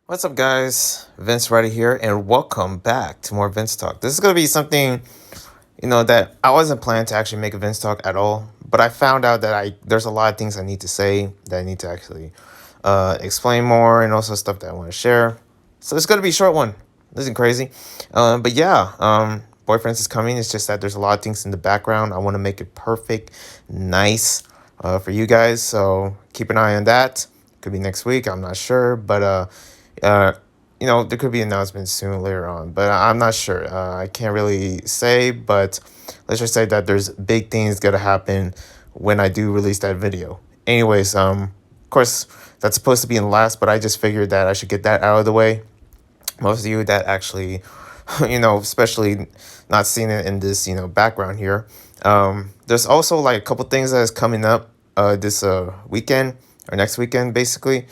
What's up, guys? Vince right here, and welcome back to more Vince Talk. This is gonna be something that I wasn't planning to actually make a Vince Talk at all, but I found out that there's a lot of things I need to say that I need to actually explain more, and also stuff that I want to share. So it's gonna be a short one. This isn't crazy, but yeah, boyfriends is coming. It's just that there's a lot of things in the background. I want to make it perfect, nice for you guys. So keep an eye on that. Could be next week. I'm not sure, but uh, there could be announcements soon later on, but I'm not sure. I can't really say, but let's just say that there's big things gonna happen when I do release that video. Anyways, of course, that's supposed to be in last, but I just figured that I should get that out of the way. Most of you that actually, especially not seeing it in this, background here. There's also like a couple things that is coming up this weekend or next weekend, basically.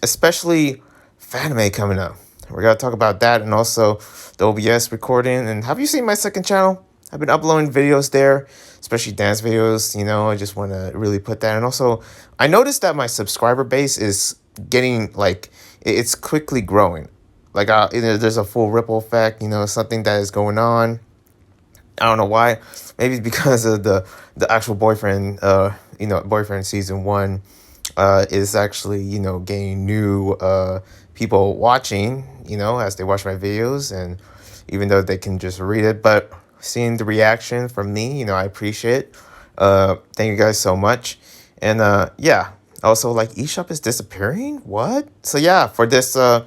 Especially Fanime coming up. We're gonna talk about that and also the OBS recording. And have you seen my second channel? I've been uploading videos there, especially dance videos. I just want to really put that. And also, I noticed that my subscriber base is getting it's quickly growing. There's a full ripple effect. Something that is going on. I don't know why. Maybe it's because of the actual boyfriend. Boyfriend season 1 is actually gaining new people watching. As they watch my videos, and even though they can just read it, but seeing the reaction from me, I appreciate. Thank you guys so much, and yeah. Also, like, eShop is disappearing. What? So yeah, for this, I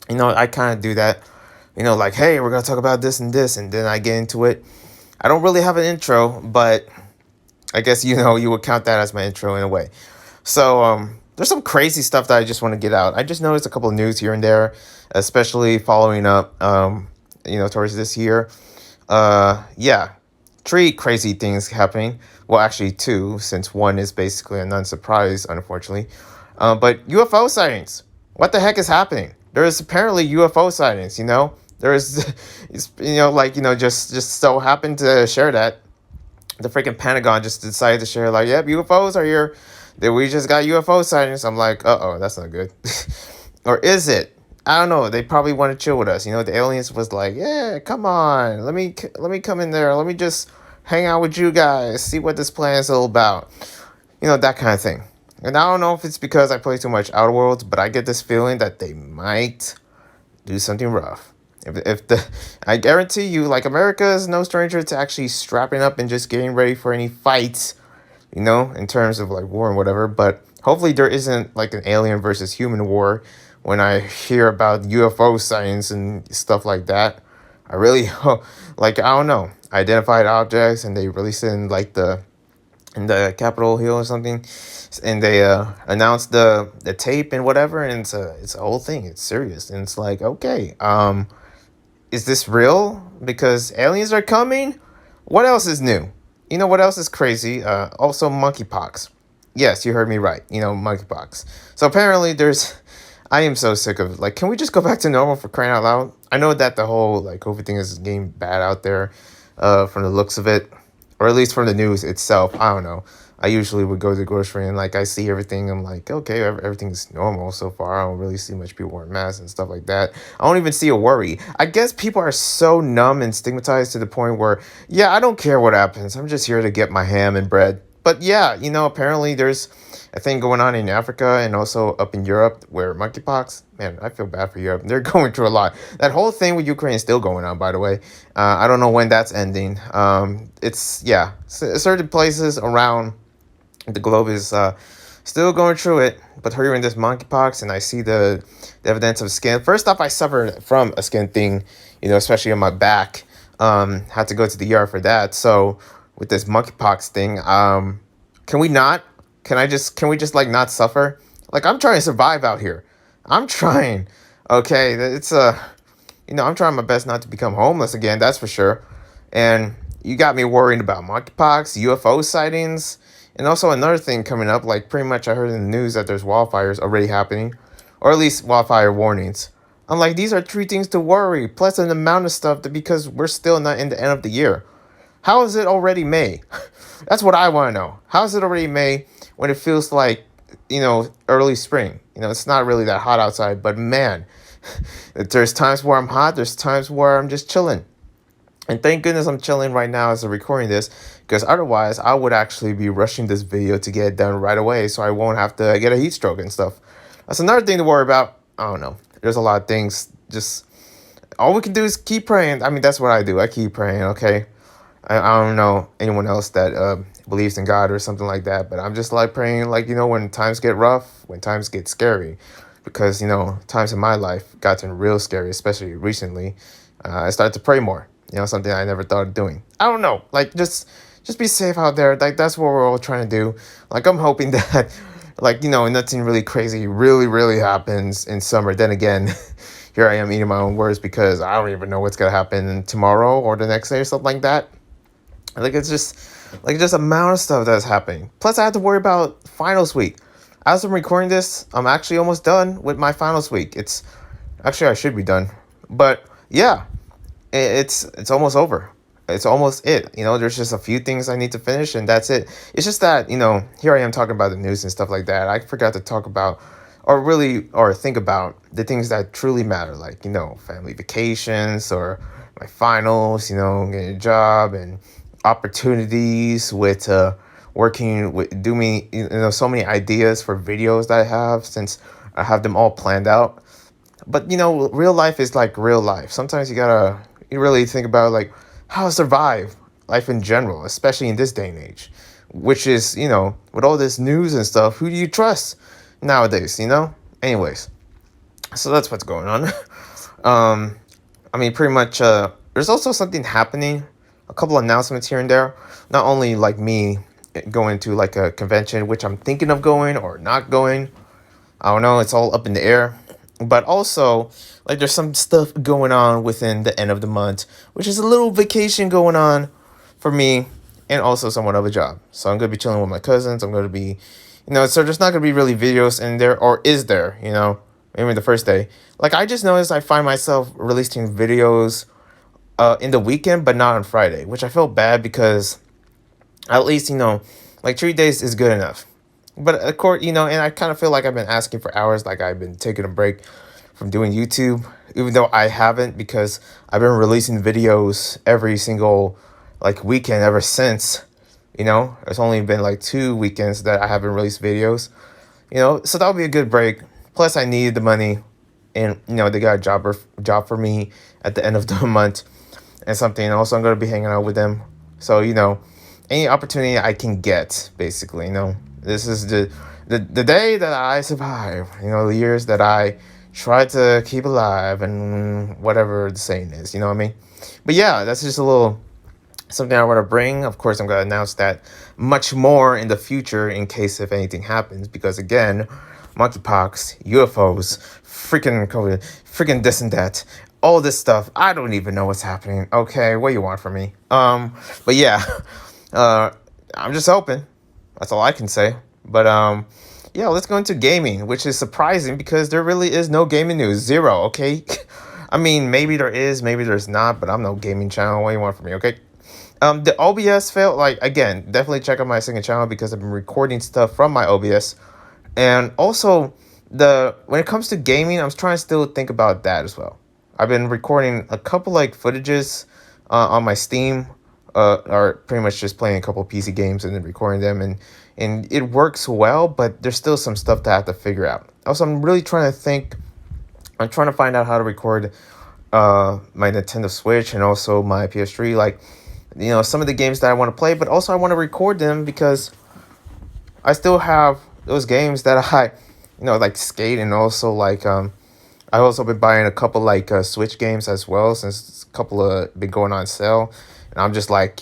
kind of do that. Like, hey, we're gonna talk about this and this, and then I get into it. I don't really have an intro, but I guess you would count that as my intro in a way. So there's some crazy stuff that I just want to get out. I just noticed a couple of news here and there, especially following up, towards this year. Yeah, 3 crazy things happening. Well, actually 2, since 1 is basically a non-surprise, unfortunately. But UFO sightings. What the heck is happening? There is apparently UFO sightings. There is, just so happened to share that. The freaking Pentagon just decided to share, like, yep, UFOs are here. That we just got UFO sightings. I'm like, uh-oh, that's not good. Or is it? I don't know. They probably want to chill with us. The aliens was like, yeah, come on. Let me come in there. Let me just hang out with you guys. See what this plan is all about. That kind of thing. And I don't know if it's because I play too much Outer Worlds, but I get this feeling that they might do something rough. I guarantee you, like, America is no stranger to actually strapping up and just getting ready for any fights, in terms of like war and whatever. But hopefully there isn't like an alien versus human war when I hear about UFO sightings and stuff like that. I really hope, I don't know, identified objects, and they released it in the Capitol Hill or something, and they announced the tape and whatever, and it's a whole thing. It's serious, and it's like, okay, is this real? Because aliens are coming. What else is new? What else is crazy? Also, monkeypox. Yes, you heard me right. Monkeypox. So apparently I am so sick of it. Like, can we just go back to normal, for crying out loud? I know that the whole, COVID thing is getting bad out there from the looks of it. Or at least from the news itself. I don't know. I usually would go to the grocery and, I see everything. I'm like, okay, everything's normal so far. I don't really see much people wearing masks and stuff like that. I don't even see a worry. I guess people are so numb and stigmatized to the point where, yeah, I don't care what happens. I'm just here to get my ham and bread. But yeah, apparently there's a thing going on in Africa and also up in Europe where monkeypox, man, I feel bad for Europe. They're going through a lot. That whole thing with Ukraine is still going on, by the way. I don't know when that's ending. It's, yeah, certain places around the globe is still going through it. But here in this monkeypox, and I see the evidence of skin. First off, I suffered from a skin thing, especially on my back. Had to go to the ER for that. So with this monkeypox thing, can we not? Can we just not suffer? Like, I'm trying to survive out here. I'm trying. Okay, it's I'm trying my best not to become homeless again, that's for sure. And you got me worrying about monkeypox, UFO sightings, and also another thing coming up, like, pretty much I heard in the news that there's wildfires already happening, or at least wildfire warnings. I'm like, these are 3 things to worry, plus an amount of stuff because we're still not in the end of the year. How is it already May? That's what I want to know. How is it already May when it feels like early spring. It's not really that hot outside, but man, there's times where I'm hot, there's times where I'm just chilling. And thank goodness I'm chilling right now as I'm recording this, because otherwise I would actually be rushing this video to get it done right away so I won't have to get a heat stroke and stuff. That's another thing to worry about. I don't know. There's a lot of things. Just all we can do is keep praying. I mean, that's what I do. I keep praying, okay? I don't know anyone else that believes in God or something like that, but I'm just like praying, like, when times get rough, when times get scary, because, times in my life gotten real scary, especially recently. I started to pray more, something I never thought of doing. I don't know, like, just be safe out there. Like, that's what we're all trying to do. Like, I'm hoping that, like, nothing really crazy really happens in summer. Then again, here I am eating my own words because I don't even know what's going to happen tomorrow or the next day or something like that. Like, it's just amount of stuff that's happening. Plus, I have to worry about finals week. As I'm recording this, I'm actually almost done with my finals week. Actually, I should be done. But, yeah, it's almost over. It's almost it. There's just a few things I need to finish, and that's it. It's just that, here I am talking about the news and stuff like that. I forgot to talk about or think about the things that truly matter, like, family vacations or my finals, getting a job and opportunities with working with doing so many ideas for videos that I have, since I have them all planned out. But real life is like real life. Sometimes you really think about like how to survive life in general, especially in this day and age, which is with all this news and stuff, who do you trust nowadays? Anyways, so that's what's going on. I mean, pretty much there's also something happening, a couple announcements here and there. Not only like me going to like a convention, which I'm thinking of going or not going. I don't know, it's all up in the air. But also, like, there's some stuff going on within the end of the month, which is a little vacation going on for me, and also somewhat of a job. So I'm going to be chilling with my cousins. I'm going to be, so there's not going to be really videos in there, or is there, maybe the first day. Like, I just noticed I find myself releasing videos in the weekend, but not on Friday, which I felt bad because at least, like 3 days is good enough. But of course, and I kind of feel like I've been asking for hours, like I've been taking a break from doing YouTube, even though I haven't, because I've been releasing videos every single like weekend ever since. It's only been like 2 weekends that I haven't released videos. So that'll be a good break. Plus, I needed the money, and they got a job for me at the end of the month and something. And also, I'm gonna be hanging out with them. So any opportunity I can get, basically, this is the day that I survive, the years that I try to keep alive, and whatever the saying is, what I mean? But yeah, that's just a little something I want to bring. Of course, I'm going to announce that much more in the future in case if anything happens, because again, monkeypox, UFOs, freaking COVID, freaking this and that, all this stuff, I don't even know what's happening. Okay, what do you want from me? But yeah, I'm just hoping. That's all I can say. But yeah, let's go into gaming, which is surprising because there really is no gaming news. Zero, okay? I mean, maybe there is, maybe there's not, but I'm no gaming channel. What do you want from me, okay? The OBS failed. Like, again, definitely check out my second channel because I've been recording stuff from my OBS. And also, when it comes to gaming, I'm trying to still think about that as well. I've been recording a couple like footages on my Steam, or pretty much just playing a couple PC games and then recording them, and it works well, but there's still some stuff that I have to figure out. Also, I'm trying to find out how to record my Nintendo Switch and also my PS3, like, some of the games that I want to play, but also I want to record them because I still have those games that I, like Skate, and also like I've also been buying a couple like Switch games as well, since a couple of been going on sale. And I'm just like,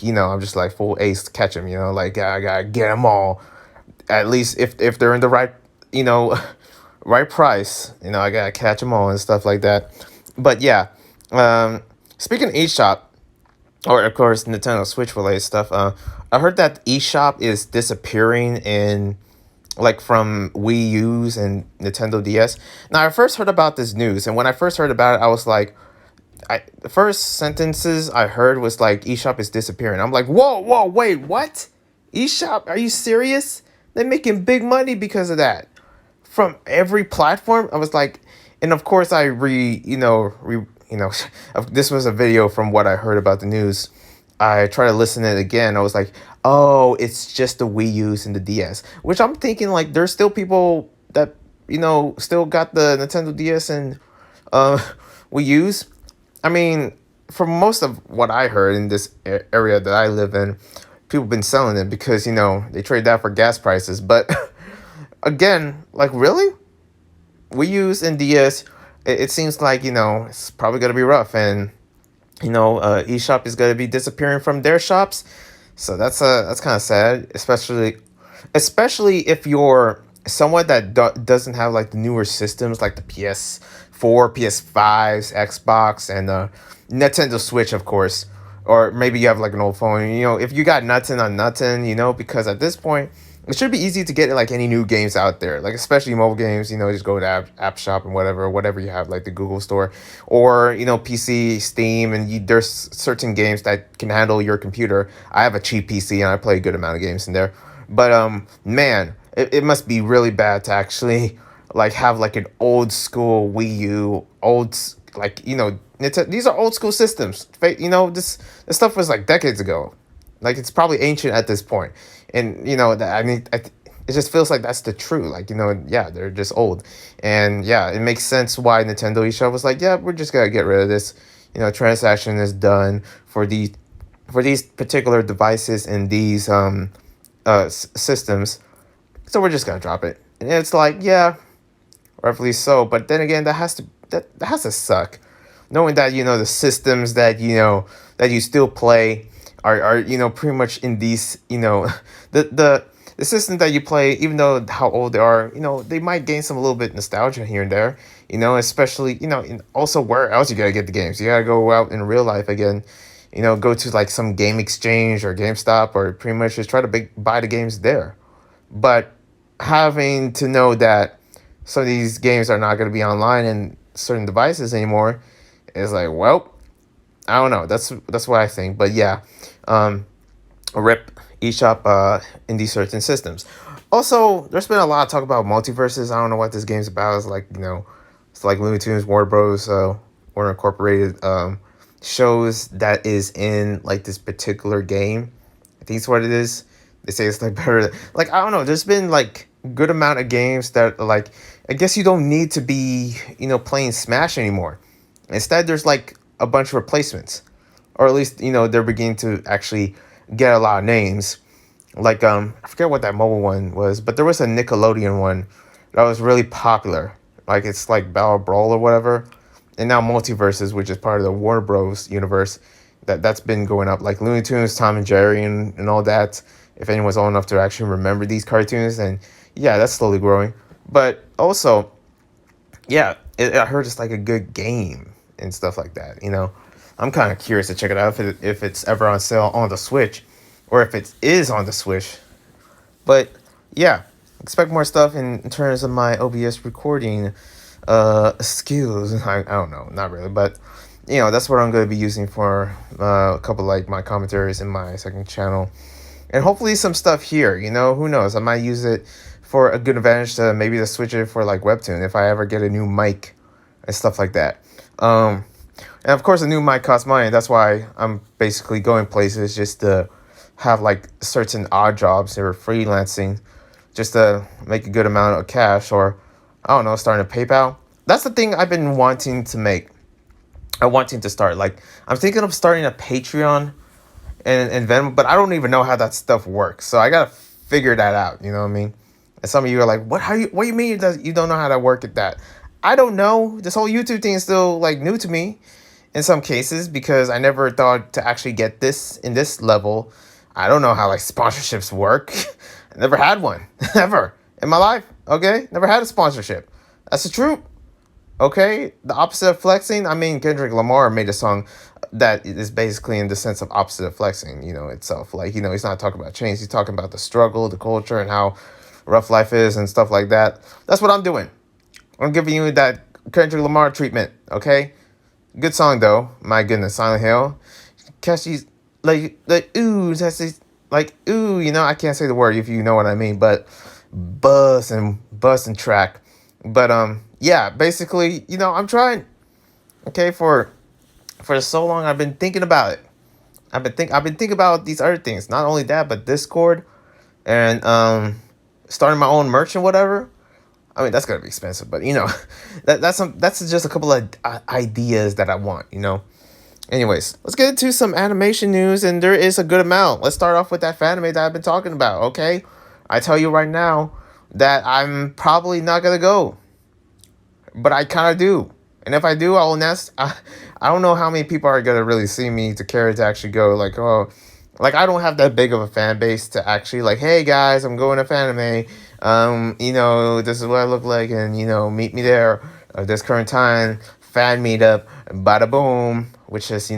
full ace to catch them, like I gotta get them all. At least if they're in the right, right price, I gotta catch them all and stuff like that. But yeah, speaking of eShop, or of course Nintendo Switch related stuff, I heard that eShop is disappearing in, like, from Wii U's and Nintendo DS. Now, I first heard about this news, and when I first heard about it, I was like, the first sentences I heard was like, eShop is disappearing. I'm like, whoa, wait, what? eShop? Are you serious? They're making big money because of that. from every platform. I was like, and of course I this was a video from what I heard about the news. I tried to listen to it again. I was like, oh, it's just the Wii U's and the DS, which I'm thinking like there's still people that still got the Nintendo DS and uh Wii U's. I mean, from most of what I heard in this area that I live in, people been selling it because they trade that for gas prices. But again, like really, Wii U's and DS, it seems like it's probably gonna be rough, and eShop is gonna be disappearing from their shops. So that's kind of sad, especially if you're someone that doesn't have like the newer systems like the PS4, PS5s, Xbox, and Nintendo Switch, of course. Or maybe you have like an old phone. If you got nothing on nothing, because at this point it should be easy to get like any new games out there, like especially mobile games. Just go to app shop and whatever you have, like the Google Store, or PC, Steam, and there's certain games that can handle your computer. I have a cheap PC and I play a good amount of games in there. But man, it must be really bad to actually like have like an old school Wii U, like these are old school systems. This stuff was like decades ago. Like it's probably ancient at this point, and that I mean, it just feels like that's the true. Like yeah, they're just old, and yeah, it makes sense why Nintendo eShop was like, yeah, we're just gonna get rid of this. Transaction is done for these particular devices and these systems, so we're just gonna drop it. And it's like, yeah, rightfully so. But then again, that has to suck, knowing that the systems that that you still play are pretty much in these the system that you play, even though how old they are, they might gain some a little bit nostalgia here and there, especially and also where else you gotta get the games. You gotta go out in real life again, go to like some game exchange or GameStop, or pretty much just try to buy the games there. But having to know that some of these games are not going to be online in certain devices anymore is like, well, I don't know. That's what I think. But yeah, rip eShop in these certain systems. Also, there's been a lot of talk about multiverses. I don't know what this game's about. It's like it's like Looney Tunes, Warner Bros. Warner Incorporated shows that is in like this particular game. I think it's what it is. They say it's like better. Like I don't know. There's been like good amount of games that are like, I guess you don't need to be playing Smash anymore. Instead, there's like a bunch of replacements, or at least they're beginning to actually get a lot of names. Like I forget what that mobile one was, but there was a Nickelodeon one that was really popular. Like it's like Battle Brawl or whatever, and now Multiverses, which is part of the Warner Bros. Universe, that's been going up. Like Looney Tunes, Tom and Jerry, and all that. If anyone's old enough to actually remember these cartoons, then yeah, that's slowly growing. But also, yeah, I heard it's like a good game and stuff like that. I'm kind of curious to check it out if it's ever on sale on the Switch, or if it is on the Switch. But yeah, expect more stuff in terms of my OBS recording skills. I don't know, not really, but that's what I'm going to be using for a couple like my commentaries in my second channel. And hopefully some stuff here, who knows? I might use it for a good advantage to maybe to switch it for like Webtoon if I ever get a new mic and stuff like that. And of course, a new mic costs money. That's why I'm basically going places just to have like certain odd jobs or freelancing just to make a good amount of cash, or I don't know, starting a PayPal. That's the thing I've been wanting to make. I'm wanting to start. Like I'm thinking of starting a Patreon and Venmo, but I don't even know how that stuff works. So I gotta figure that out. You know what I mean? And some of you are like, what do you mean you don't know how to work at that? I don't know. This whole YouTube thing is still like new to me in some cases, because I never thought to actually get this in this level. I don't know how like sponsorships work. I never had one ever in my life. Okay, never had a sponsorship. That's the truth. Okay, the opposite of flexing. I mean, Kendrick Lamar made a song that is basically in the sense of opposite of flexing, itself. Like, he's not talking about change. He's talking about the struggle, the culture, and how rough life is and stuff like that. That's what I'm doing. I'm giving you that Kendrick Lamar treatment, okay? Good song, though. My goodness, Silent Hill. Catch these, like ooh, that's this, like, ooh, I can't say the word if you know what I mean, but buzz and track. But yeah, basically, I'm trying. Okay, for so long I've been thinking about it. I've been thinking about these other things. Not only that, but Discord and starting my own merch and whatever. I mean, that's gonna be expensive, but that's just a couple of ideas that I want. Anyways, let's get into some animation news, and there is a good amount. Let's start off with that Fanime that I've been talking about. Okay, I tell you right now that I'm probably not gonna go, but I kind of do. And if I do, I will nest. I don't know how many people are gonna really see me to care to actually go. Like, oh, like I don't have that big of a fan base to actually like, hey guys, I'm going to Fanime. This is what I look like, and meet me there at this current time. Fan meetup, bada boom, which is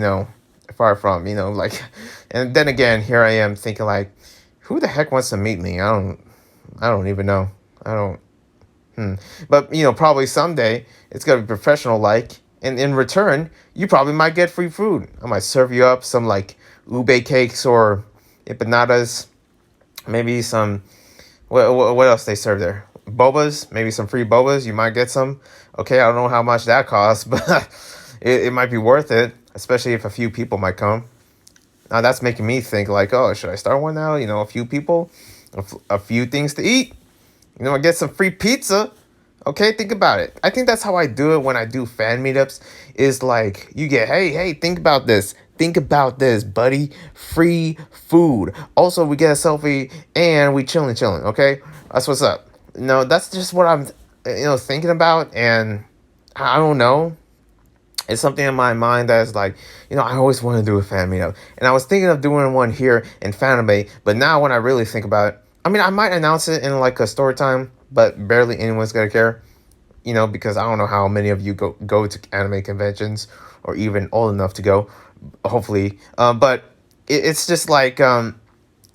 far from like, and then again, here I am thinking like, who the heck wants to meet me? I don't even know. I don't. But probably someday it's gonna be professional like, and in return, you probably might get free food. I might serve you up some like ube cakes or empanadas, maybe some. What else they serve there? Bobas, maybe some free bobas. You might get some. Okay, I don't know how much that costs, but it might be worth it, especially if a few people might come. Now that's making me think like, oh, should I start one now? A few people, a few things to eat. I get some free pizza. Okay, think about it. I think that's how I do it when I do fan meetups. Is like you get, hey, think about this. Think about this, buddy. Free food. Also, we get a selfie and we chilling. Okay, that's what's up. No, that's just what I'm, thinking about, and I don't know. It's something in my mind that is like, I always want to do a fan meetup, and I was thinking of doing one here in Fanime, but now when I really think about it, I mean, I might announce it in like a story time, but barely anyone's gonna care, because I don't know how many of you go to anime conventions or even old enough to go, hopefully. But it's just like,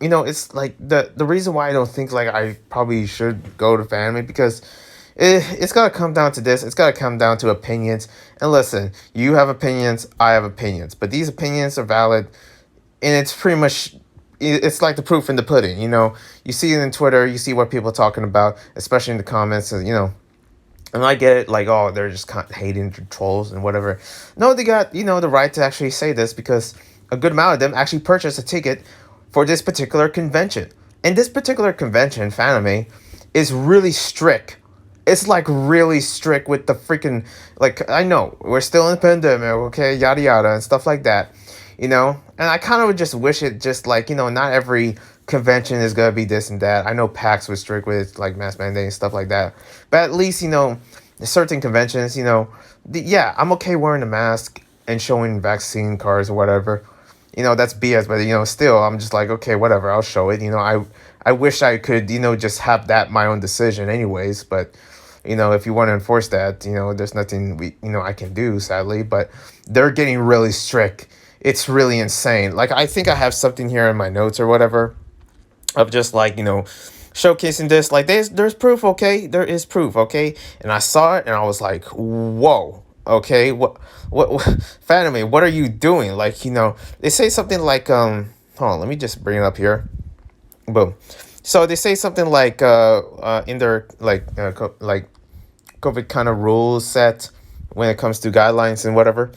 it's like the reason why I don't think like I probably should go to Fanime because it's gotta come down to this. It's gotta come down to opinions. And listen, you have opinions, I have opinions, but these opinions are valid, and it's pretty much it's like the proof in the pudding. You see it in Twitter, you see what people are talking about, especially in the comments, and. And I get it, like, oh, they're just kind of hating trolls and whatever. No, they got, the right to actually say this because a good amount of them actually purchased a ticket for this particular convention. And this particular convention, Fanime, is really strict. It's like really strict with the freaking, like, I know, we're still in the pandemic, okay, yada yada, and stuff like that, And I kind of just wish it just like, not every convention is gonna be this and that. I know PAX was strict with like mask mandate and stuff like that, but at least certain conventions, yeah, I'm okay wearing a mask and showing vaccine cards or whatever. That's BS, but still, I'm just like, okay, whatever, I'll show it. I wish I could just have that my own decision, anyways. But if you want to enforce that, there's nothing I can do, sadly. But they're getting really strict. It's really insane. Like I think I have something here in my notes or whatever of just like showcasing this, like there's proof, okay, there is proof, okay, and I saw it and I was like, whoa, okay, what Fanime, what are you doing? Like they say something like hold on, let me just bring it up here, boom. So they say something like in their like COVID kind of rules set when it comes to guidelines and whatever.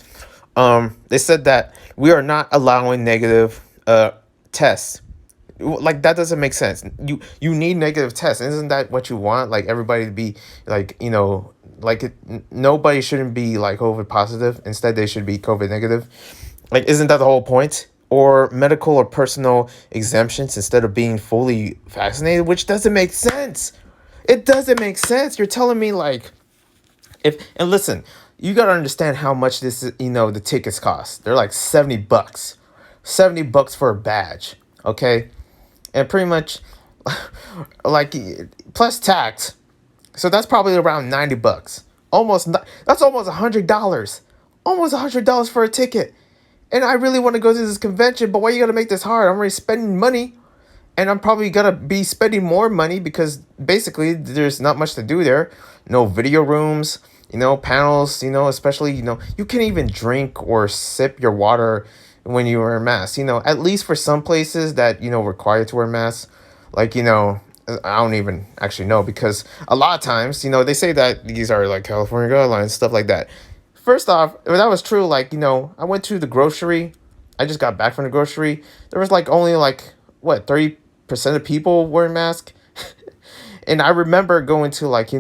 They said that we are not allowing negative tests. Like that doesn't make sense. You need negative tests. Isn't that what you want? Like everybody to be like nobody shouldn't be like COVID positive. Instead, they should be COVID negative. Like, isn't that the whole point? Or medical or personal exemptions instead of being fully vaccinated, which doesn't make sense. It doesn't make sense. You're telling me like and listen, you gotta understand how much this is, the tickets cost. They're like $70. $70 for a badge. Okay. And pretty much like plus tax. So that's probably around $90. That's almost $100. Almost $100 for a ticket. And I really want to go to this convention, but why you gotta make this hard? I'm already spending money. And I'm probably gonna be spending more money because basically there's not much to do there. No video rooms, panels, especially, you can't even drink or sip your water when you wear a mask, at least for some places that, require to wear masks, like, I don't even actually know, because a lot of times, they say that these are like California guidelines, stuff like that. First off, if that was true, like, I went to the grocery. I just got back from the grocery. There was like only like, what, 30% of people wearing masks. And I remember going to, like,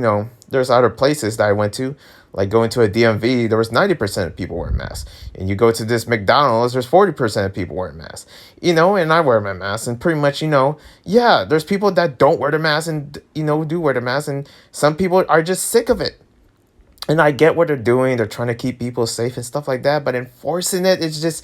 there's other places that I went to, like going to a DMV, there was 90% of people wearing masks. And you go to this McDonald's, there's 40% of people wearing masks. And I wear my mask, and pretty much, yeah, there's people that don't wear the mask and, do wear the mask, and some people are just sick of it. And I get what they're doing. They're trying to keep people safe and stuff like that. But enforcing it, it's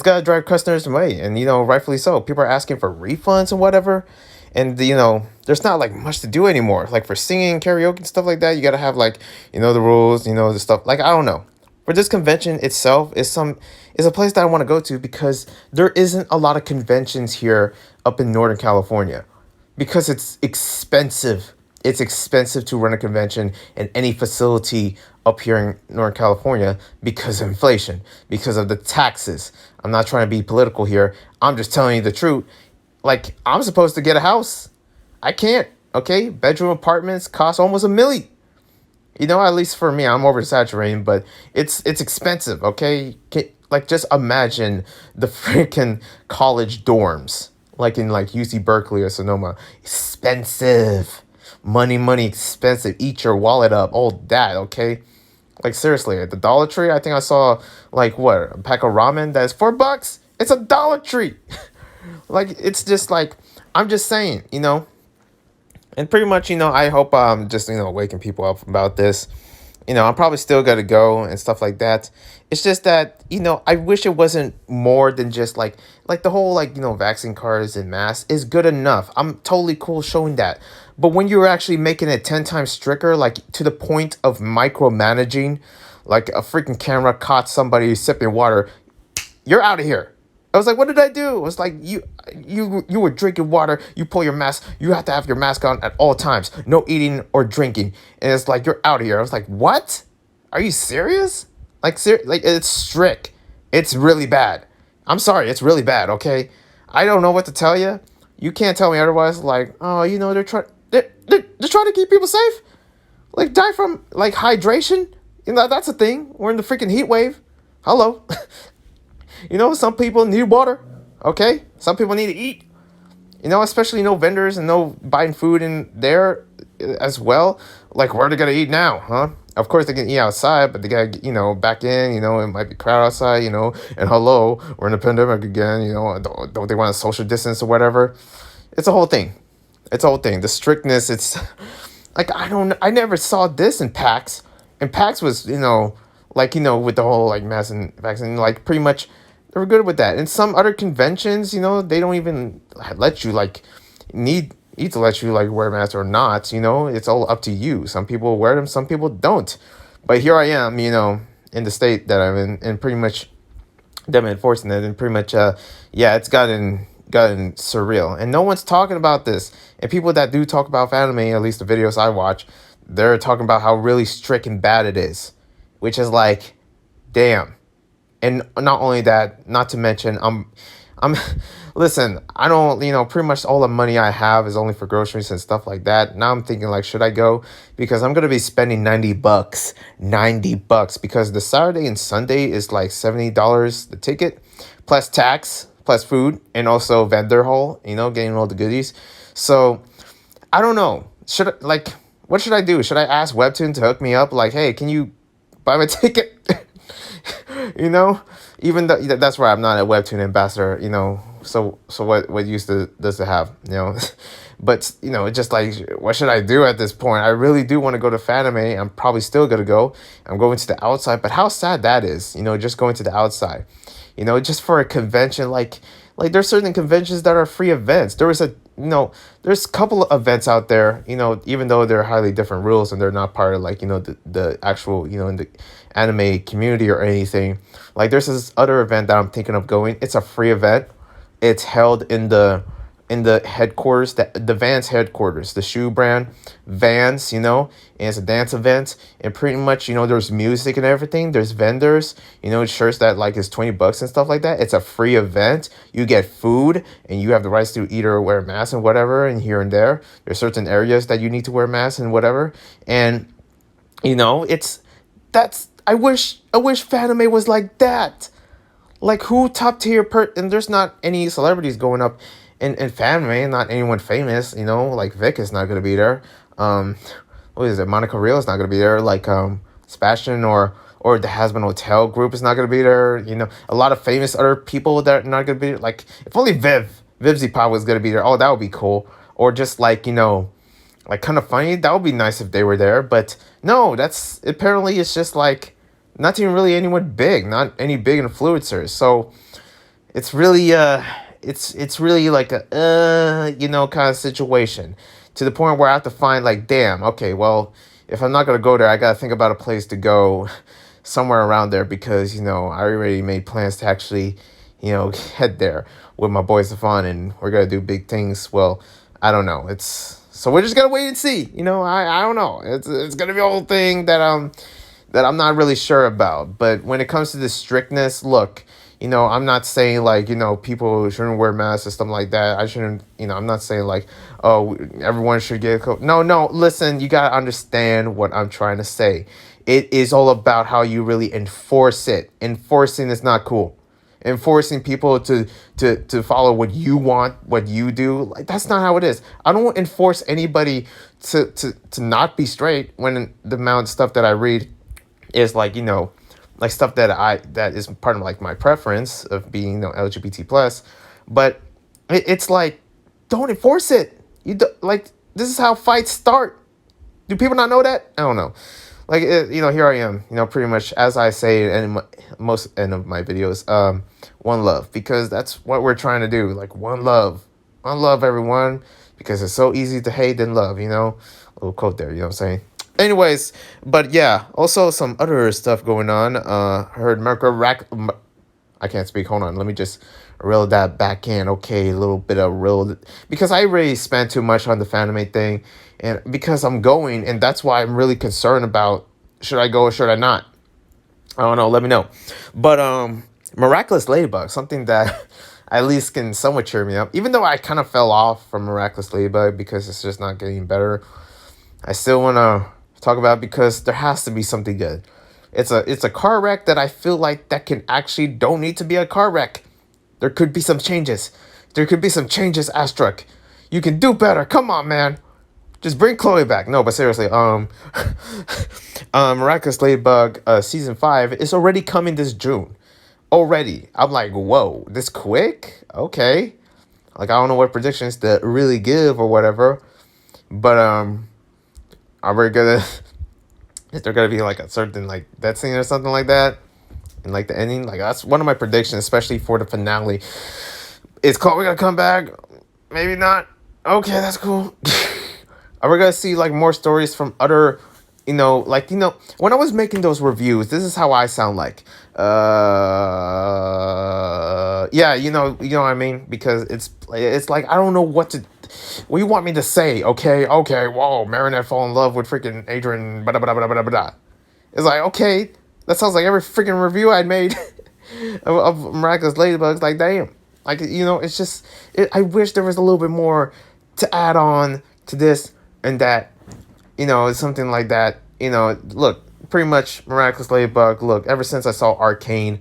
got to drive customers away. And, rightfully so. People are asking for refunds and whatever. And, there's not like much to do anymore. Like for singing, karaoke and stuff like that, you got to have like, the rules, the stuff. Like, I don't know. For this convention itself is a place that I want to go to, because there isn't a lot of conventions here up in Northern California, because it's expensive. It's expensive to run a convention in any facility up here in Northern California, because of inflation, because of the taxes. I'm not trying to be political here. I'm just telling you the truth. Like, I'm supposed to get a house. I can't, okay? Bedroom apartments cost almost $1 million. At least for me, I'm oversaturating, but it's expensive, okay? Like, just imagine the freaking college dorms, like in like UC Berkeley or Sonoma. Expensive. Money, expensive. Eat your wallet up. All that, okay? Like, seriously, at the Dollar Tree, I think I saw, like, what, a pack of ramen that is $4? It's a Dollar Tree. Like, it's just like, I'm just saying, and pretty much, I hope I'm just, waking people up about this. I'm probably still gonna go and stuff like that. It's just that, I wish it wasn't more than just like the whole, like, vaccine cards and masks is good enough. I'm totally cool showing that. But when you're actually making it 10 times stricter, like to the point of micromanaging, like a freaking camera caught somebody sipping water, you're out of here. I was like, what did I do? It was like, you were drinking water, you pull your mask, you have to have your mask on at all times. No eating or drinking. And it's like, you're out of here. I was like, what? Are you serious? Like, like, it's strict. It's really bad. I'm sorry, it's really bad, okay? I don't know what to tell you. You can't tell me otherwise. Like, oh, they're trying to keep people safe. Like, die from, like, hydration. That's a thing. We're in the freaking heat wave. Hello. Some people need water, okay? Some people need to eat. Especially no vendors and no buying food in there as well. Like, where are they going to eat now, huh? Of course, they can eat outside, but they got to, back in, it might be crowded outside, and hello, we're in a pandemic again, don't they want to social distance or whatever? It's a whole thing. The strictness, it's like, I never saw this in PAX. And PAX was, like, with the whole, like, mask and vaccine, like, pretty much, they were good with that. And some other conventions, they don't even let you, like, need to let you, like, wear a mask or not, it's all up to you. Some people wear them, some people don't. But here I am, in the state that I'm in, and pretty much them enforcing it, and pretty much, yeah, it's gotten surreal. And no one's talking about this. And people that do talk about anime, at least the videos I watch, they're talking about how really strict and bad it is, which is like, damn. And not only that, not to mention, I'm listen, I don't, pretty much all the money I have is only for groceries and stuff like that. Now I'm thinking, like, should I go? Because I'm going to be spending $90, because the Saturday and Sunday is like $70 the ticket, plus tax, plus food, and also vendor hall, getting all the goodies. So I don't know. What should I do? Should I ask Webtoon to hook me up? Like, hey, can you buy my ticket? Even though that's why I'm not a Webtoon ambassador, so what use does it have, but just like, what should I do at this point? I really do want to go to Fanime. I'm probably still gonna go. I'm going to the outside, but how sad that is, just going to the outside, just for a convention. Like there's certain conventions that are free events. There's a couple of events out there, even though they're highly different rules and they're not part of, like, the actual, in the anime community or anything. Like, there's this other event that I'm thinking of going. It's a free event. It's held in the in the headquarters, the Vans headquarters, the shoe brand Vans, and it's a dance event. And pretty much, there's music and everything. There's vendors, shirts that like is $20 and stuff like that. It's a free event. You get food and you have the rights to either wear masks and whatever. And here and there, there's certain areas that you need to wear masks and whatever. And it's I wish Fanime was like that. Like who top tier and there's not any celebrities going up in Fanime, not anyone famous, like Vic is not gonna be there. Um what is it? Monica Real is not gonna be there. Like Sebastian or the Has Been Hotel group is not gonna be there. A lot of famous other people that are not gonna be there. Like if only Vivzy Pop was gonna be there. Oh, that would be cool. Or just like, like kind of funny. That would be nice if they were there. But no, that's apparently it's just like not even really anyone big, not any big influencers. So it's really it's really like a kind of situation to the point where I have to find like, damn, okay, well, if I'm not gonna go there, I gotta think about a place to go somewhere around there because I already made plans to actually head there with my boy Stefan and we're gonna do big things. Well, I don't know. So we're just gonna wait and see. I don't know. It's gonna be a whole thing that I'm not really sure about. But when it comes to the strictness, look, I'm not saying like, people shouldn't wear masks or something like that. I shouldn't, I'm not saying like, oh, everyone should get COVID. No, listen, you got to understand what I'm trying to say. It is all about how you really enforce it. Enforcing is not cool. Enforcing people to follow what you want, what you do, like that's not how it is. I don't enforce anybody to not be straight when the amount of stuff that I read is like like stuff that is part of like my preference of being LGBT plus, but it's like don't enforce it. Like this is how fights start. Do people not know that? I don't know. Like here I am. Pretty much as I say in most end of my videos. One love, because that's what we're trying to do. Like one love, everyone, because it's so easy to hate than love. A little quote there. You know what I'm saying? Anyways, but yeah, also some other stuff going on. I heard I can't speak. Hold on, let me just reel that back in. Okay, a little bit of real because I really spent too much on the Fanime thing, and because I'm going, and that's why I'm really concerned about should I go or should I not. I don't know. Let me know. But Miraculous Ladybug, something that at least can somewhat cheer me up, even though I kind of fell off from Miraculous Ladybug because it's just not getting better. I still want to talk about it because there has to be something good. It's a car wreck that I feel like that can actually don't need to be a car wreck. There could be some changes. Astruck. You can do better. Come on, man. Just bring Chloe back. No, but seriously, Miraculous Ladybug season 5 is already coming this June. Already. I'm like, whoa, this quick? Okay. Like I don't know what predictions to really give or whatever. But are we gonna is there gonna be like a certain like death scene or something like that? And like the ending? Like that's one of my predictions, especially for the finale. Is Chloe gonna come back? Maybe not. Okay, that's cool. Are we gonna see like more stories from other when I was making those reviews, this is how I sound like. Yeah, you know what I mean? Because it's like I don't know what you want me to say, okay, whoa, Marinette fall in love with freaking Adrian, blah, blah, blah, blah, blah, blah. It's like, okay, that sounds like every freaking review I'd made of Miraculous Ladybugs, like, damn. Like, it's just, I wish there was a little bit more to add on to this and that, it's something like that, look, pretty much Miraculous Ladybug, look, ever since I saw Arcane,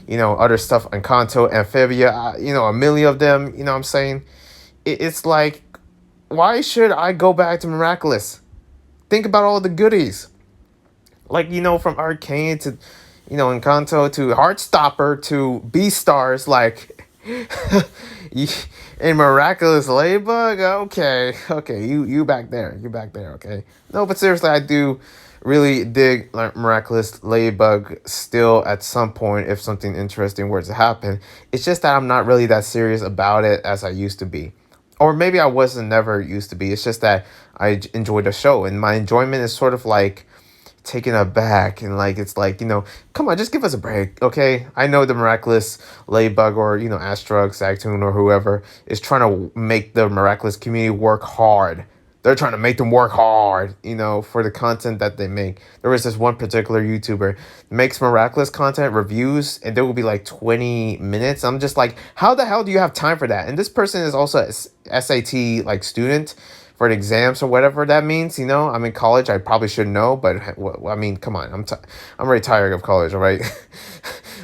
other stuff, Encanto, Amphibia, a million of them, you know what I'm saying? It's like, why should I go back to Miraculous? Think about all the goodies. Like, from Arcane to, Encanto to Heartstopper to Beastars, like, in Miraculous Ladybug, okay, you back there, okay? No, but seriously, I do really dig Miraculous Ladybug still at some point if something interesting were to happen. It's just that I'm not really that serious about it as I used to be. Or maybe I wasn't never used to be. It's just that I enjoy the show. And my enjoyment is sort of like taken aback, and like it's like, come on, just give us a break, okay? I know the Miraculous Ladybug, or Astrug, Sagtoon, or whoever is trying to make the Miraculous community work hard. They're trying to make them work hard, for the content that they make. There was this one particular YouTuber makes Miraculous content reviews, and there will be like 20 minutes. I'm just like, how the hell do you have time for that? And this person is also a SAT like student for the exams or whatever that means. I'm in college. I probably should know, but I mean, come on. I'm already tired of college. All right,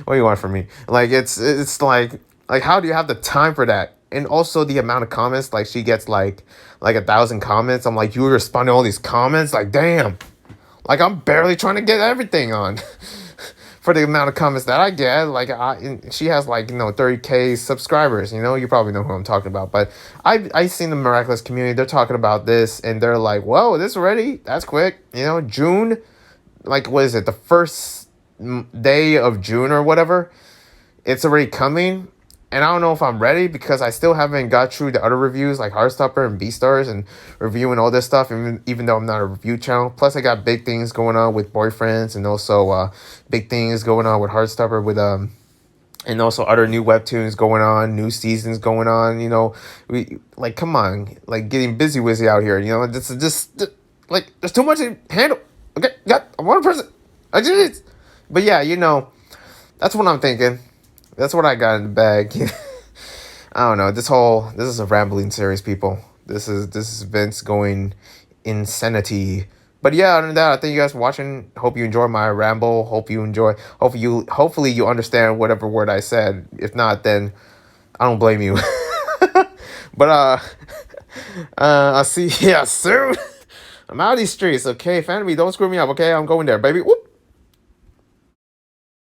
what do you want from me? Like it's like how do you have the time for that? And also the amount of comments. Like she gets like 1,000 comments. I'm like, you respond to all these comments? Like, damn. Like I'm barely trying to get everything on. For the amount of comments that I get, like she has like 30K subscribers. You probably know who I'm talking about. But I seen the Miraculous community. They're talking about this, and they're like, "Whoa, this already? That's quick." June, like what is it? The first day of June or whatever. It's already coming, and I don't know if I'm ready because I still haven't got through the other reviews like Heartstopper and Beastars and reviewing all this stuff, even though I'm not a review channel. Plus, I got big things going on with boyfriends, and also big things going on with Heartstopper and also other new webtoons going on, new seasons going on. We like, come on, like getting busy wizzy out here. This is just like there's too much to handle. Okay, got one person. But yeah, that's what I'm thinking. That's what I got in the bag. I don't know. This is a rambling series, people. This is Vince going insanity. But yeah, other than that, I thank you guys for watching. Hope you enjoy my ramble. Hopefully you understand whatever word I said. If not, then I don't blame you. But I'll see you soon. I'm out of these streets, okay? Fanime, don't screw me up, okay? I'm going there, baby. Whoop.